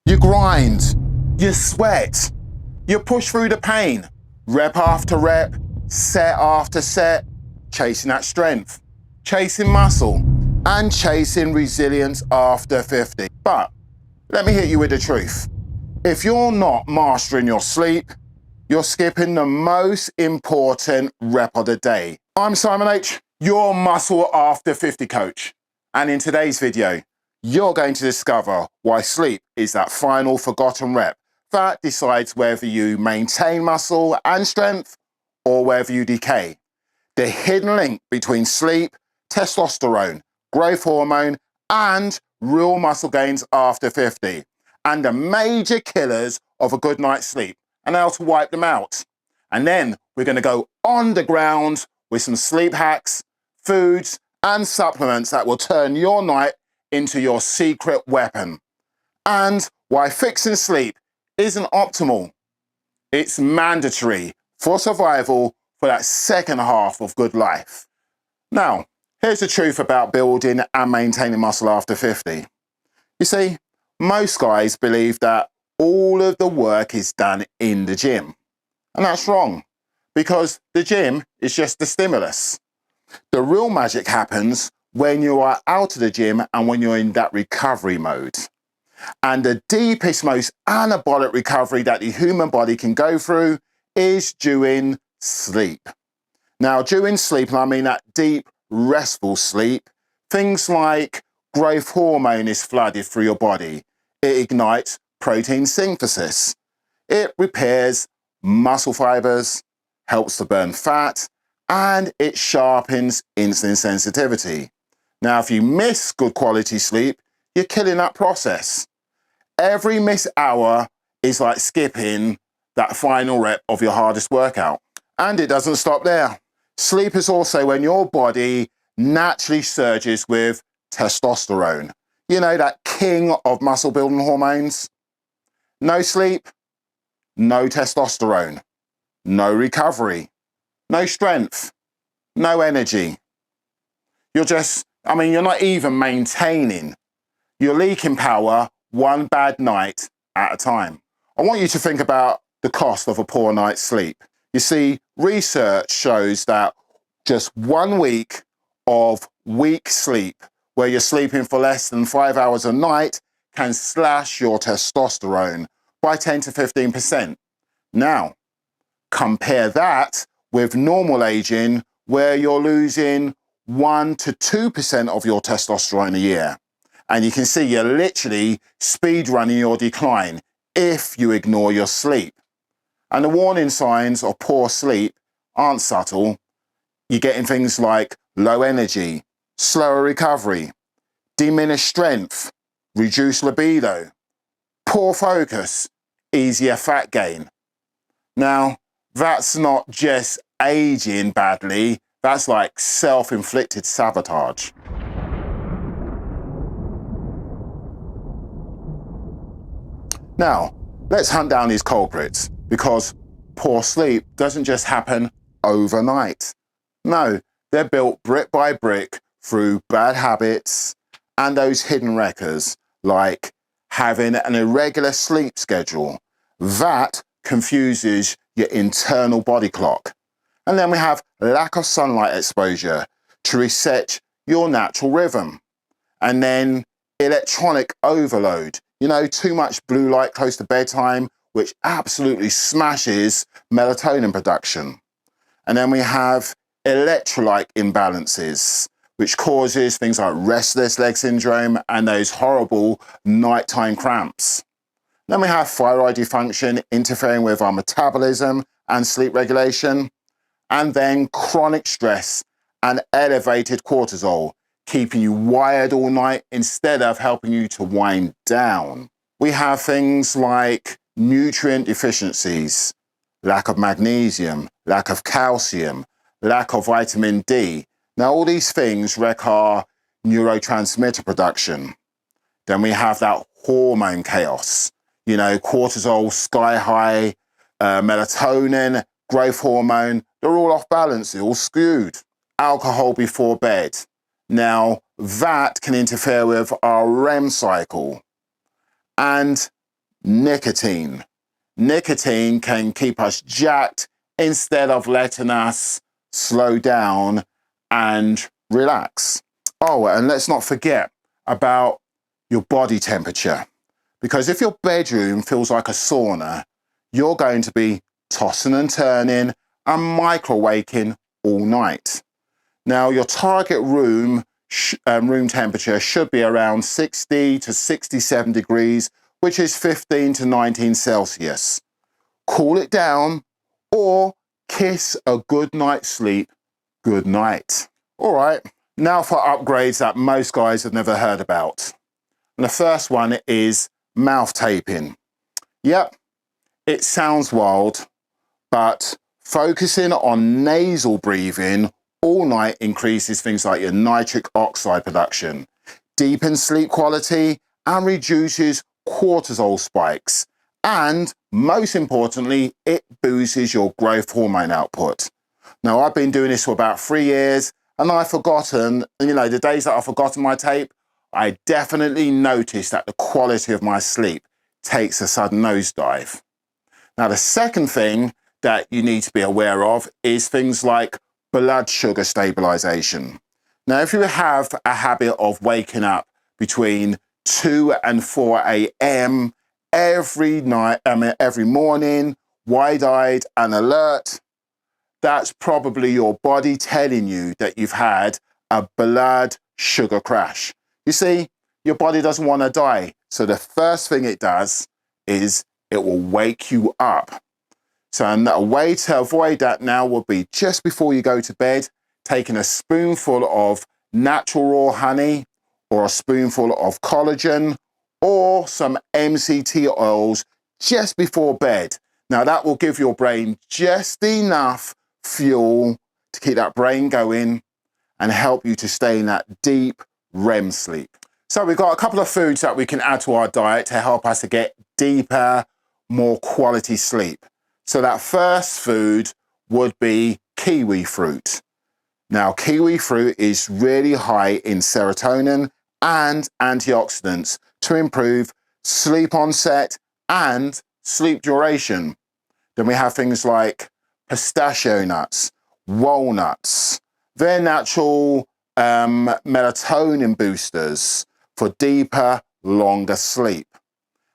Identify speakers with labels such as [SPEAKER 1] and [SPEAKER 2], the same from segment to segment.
[SPEAKER 1] You grind, you sweat, you push through the pain, rep after rep, set after set, chasing that strength, chasing muscle, and chasing resilience after 50. But let me hit you with the truth. If you're not mastering your sleep, you're skipping the most important rep of the day. I'm Simon H, your Muscle After 50 coach. And in today's video, you're going to discover why sleep is that final forgotten rep that decides whether you maintain muscle and strength or whether you decay. The hidden link between sleep, testosterone, growth hormone, and real muscle gains after 50, and the major killers of a good night's sleep, and how to wipe them out. And then we're going to go on the ground with some sleep hacks, foods, and supplements that will turn your night into your secret weapon. And why fixing sleep isn't optimal. It's mandatory for survival for that second half of good life. Now, here's the truth about building and maintaining muscle after 50. You see, most guys believe that all of the work is done in the gym. And that's wrong, because the gym is just the stimulus. The real magic happens when you are out of the gym and when you're in that recovery mode. And the deepest, most anabolic recovery that the human body can go through is during sleep. Now, during sleep, and I mean that deep, restful sleep, things like growth hormone is flooded through your body. It ignites protein synthesis. It repairs muscle fibers, helps to burn fat, and it sharpens insulin sensitivity. Now, if you miss good quality sleep, you're killing that process. Every missed hour is like skipping that final rep of your hardest workout. And it doesn't stop there. Sleep is also when your body naturally surges with testosterone. You know, that king of muscle building hormones. No sleep, no testosterone, no recovery, no strength, no energy. You're not even maintaining. You're leaking power one bad night at a time. I want you to think about the cost of a poor night's sleep. You see, research shows that just 1 week of weak sleep, where you're sleeping for less than 5 hours a night, can slash your testosterone by 10 to 15%. Now, compare that with normal aging, where you're losing 1 to 2% of your testosterone a year. And you can see you're literally speed running your decline if you ignore your sleep. And the warning signs of poor sleep aren't subtle. You're getting things like low energy, slower recovery, diminished strength, reduced libido, poor focus, easier fat gain. Now, that's not just aging badly, that's like self-inflicted sabotage. Now, let's hunt down these culprits, because poor sleep doesn't just happen overnight. No, they're built brick by brick through bad habits and those hidden wreckers, like having an irregular sleep schedule. That confuses your internal body clock. And then we have lack of sunlight exposure to reset your natural rhythm. And then electronic overload. You know, too much blue light close to bedtime, which absolutely smashes melatonin production. And then we have electrolyte imbalances, which causes things like restless leg syndrome and those horrible nighttime cramps. Then we have thyroid dysfunction interfering with our metabolism and sleep regulation. And then chronic stress and elevated cortisol, keeping you wired all night instead of helping you to wind down. We have things like nutrient deficiencies, lack of magnesium, lack of calcium, lack of vitamin D. Now, all these things wreck our neurotransmitter production. Then we have that hormone chaos. You know, cortisol sky high, melatonin, growth hormone, they're all off balance, they're all skewed. Alcohol before bed. Now, that can interfere with our REM cycle. And nicotine. Nicotine can keep us jacked instead of letting us slow down and relax. Oh, and let's not forget about your body temperature. Because if your bedroom feels like a sauna, you're going to be tossing and turning and microwaking all night. Now, your target room temperature should be around 60 to 67 degrees, which is 15 to 19 Celsius. Cool it down or kiss a good night's sleep good night. All right, now for upgrades that most guys have never heard about. And the first one is mouth taping. Yep, it sounds wild, but focusing on nasal breathing all night increases things like your nitric oxide production, deepens sleep quality, and reduces cortisol spikes. And most importantly, it boosts your growth hormone output. Now, I've been doing this for about 3 years, and I've forgotten, the days that I've forgotten my tape, I definitely noticed that the quality of my sleep takes a sudden nosedive. Now, the second thing that you need to be aware of is things like blood sugar stabilization. Now, if you have a habit of waking up between 2 and 4 a.m. every morning, wide-eyed and alert, that's probably your body telling you that you've had a blood sugar crash. You see, your body doesn't want to die. So the first thing it does is it will wake you up. So a way to avoid that now would be just before you go to bed, taking a spoonful of natural raw honey or a spoonful of collagen or some MCT oils just before bed. Now that will give your brain just enough fuel to keep that brain going and help you to stay in that deep REM sleep. So we've got a couple of foods that we can add to our diet to help us to get deeper, more quality sleep. So that first food would be kiwi fruit. Now, kiwi fruit is really high in serotonin and antioxidants to improve sleep onset and sleep duration. Then we have things like pistachio nuts, walnuts. They're natural melatonin boosters for deeper, longer sleep.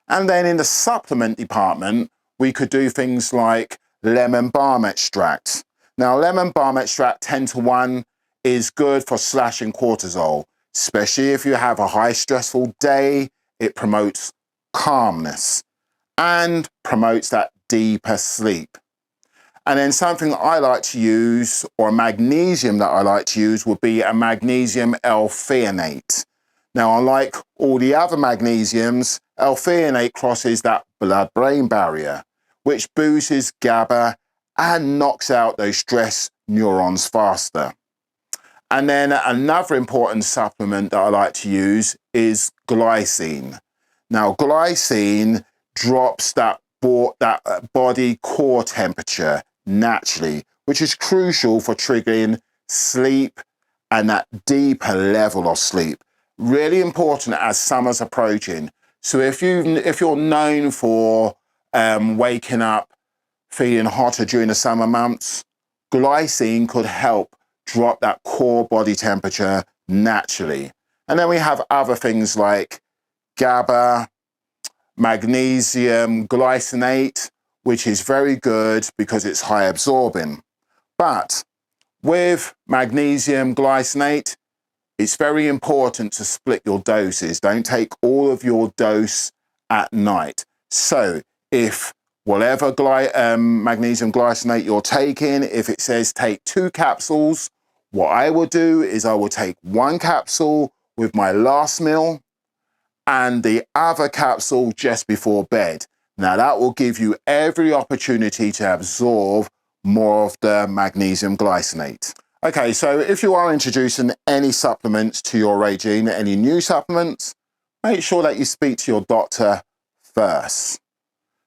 [SPEAKER 1] And then in the supplement department, we could do things like lemon balm extract. Now, lemon balm extract 10-to-1 is good for slashing cortisol, especially if you have a high stressful day. It promotes calmness and promotes that deeper sleep. And then something I like to use, or magnesium that I like to use, would be a magnesium L-threonate. Now, unlike all the other magnesiums, L-threonate crosses that blood-brain barrier, which boosts GABA and knocks out those stress neurons faster. And then another important supplement that I like to use is glycine. Now, glycine drops that body core temperature naturally, which is crucial for triggering sleep and that deeper level of sleep. Really important as summer's approaching. So if you're known for waking up feeling hotter during the summer months, glycine could help drop that core body temperature naturally. And then we have other things like GABA, magnesium glycinate, which is very good because it's high absorbing. But with magnesium glycinate, it's very important to split your doses. Don't take all of your dose at night. So if whatever magnesium glycinate you're taking, if it says take 2 capsules, what I will do is I will take 1 capsule with my last meal and the other capsule just before bed. Now that will give you every opportunity to absorb more of the magnesium glycinate. Okay, so if you are introducing any supplements to your regime, any new supplements, make sure that you speak to your doctor first.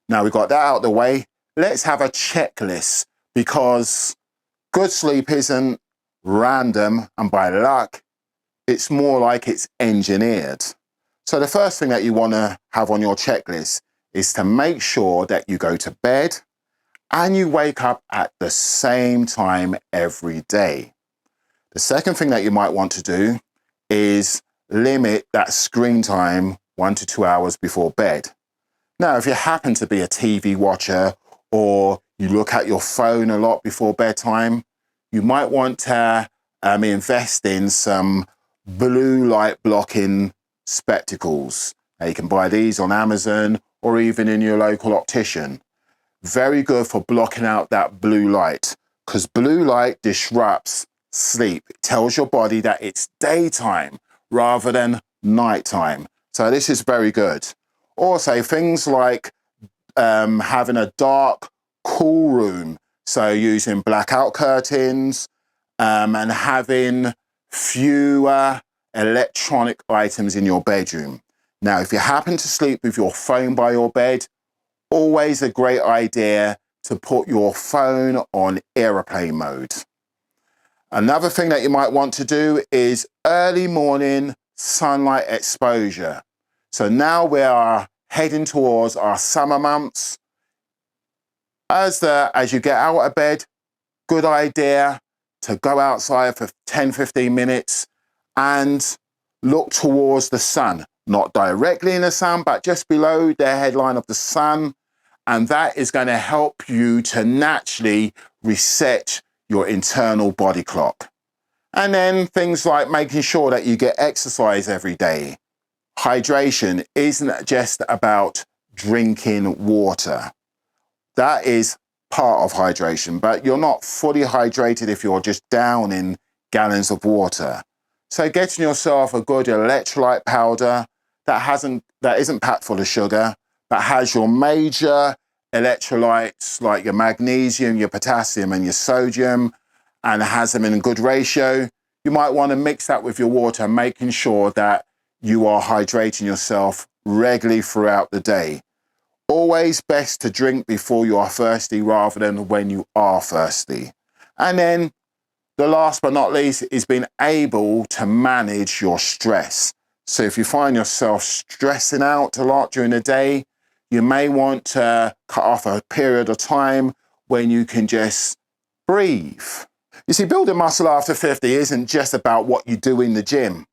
[SPEAKER 1] Now we've got that out of the way, let's have a checklist, because good sleep isn't random and by luck, it's more like it's engineered. So the first thing that you want to have on your checklist is to make sure that you go to bed and you wake up at the same time every day. The second thing that you might want to do is limit that screen time 1 to 2 hours before bed. Now, if you happen to be a TV watcher or you look at your phone a lot before bedtime, you might want to invest in some blue light blocking spectacles. Now, you can buy these on Amazon or even in your local optician. Very good for blocking out that blue light, because blue light disrupts sleep. It tells your body that it's daytime rather than nighttime. So this is very good. Also, things like having a dark, cool room. So using blackout curtains and having fewer electronic items in your bedroom. Now, if you happen to sleep with your phone by your bed, always a great idea to put your phone on airplane mode. Another thing that you might want to do is early morning sunlight exposure. So now we are heading towards our summer months. As you get out of bed, good idea to go outside for 10-15 minutes and look towards the sun. Not directly in the sun, but just below the headline of the sun. And that is going to help you to naturally reset your internal body clock. And then things like making sure that you get exercise every day. Hydration isn't just about drinking water. That is part of hydration, but you're not fully hydrated if you're just downing gallons of water. So getting yourself a good electrolyte powder that isn't packed full of sugar, but has your major electrolytes like your magnesium, your potassium and your sodium, and has them in a good ratio. You might want to mix that with your water, making sure that you are hydrating yourself regularly throughout the day. Always best to drink before you are thirsty rather than when you are thirsty. And then the last but not least is being able to manage your stress. So if you find yourself stressing out a lot during the day, you may want to cut off a period of time when you can just breathe. You see, building muscle after 50 isn't just about what you do in the gym.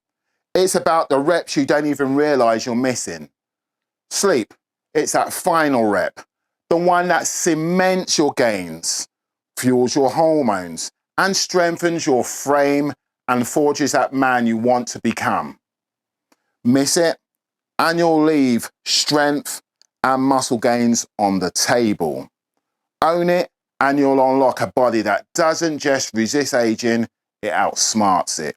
[SPEAKER 1] It's about the reps you don't even realize you're missing. Sleep, it's that final rep, the one that cements your gains, fuels your hormones, and strengthens your frame and forges that man you want to become. Miss it, and you'll leave strength and muscle gains on the table. Own it, and you'll unlock a body that doesn't just resist aging, it outsmarts it.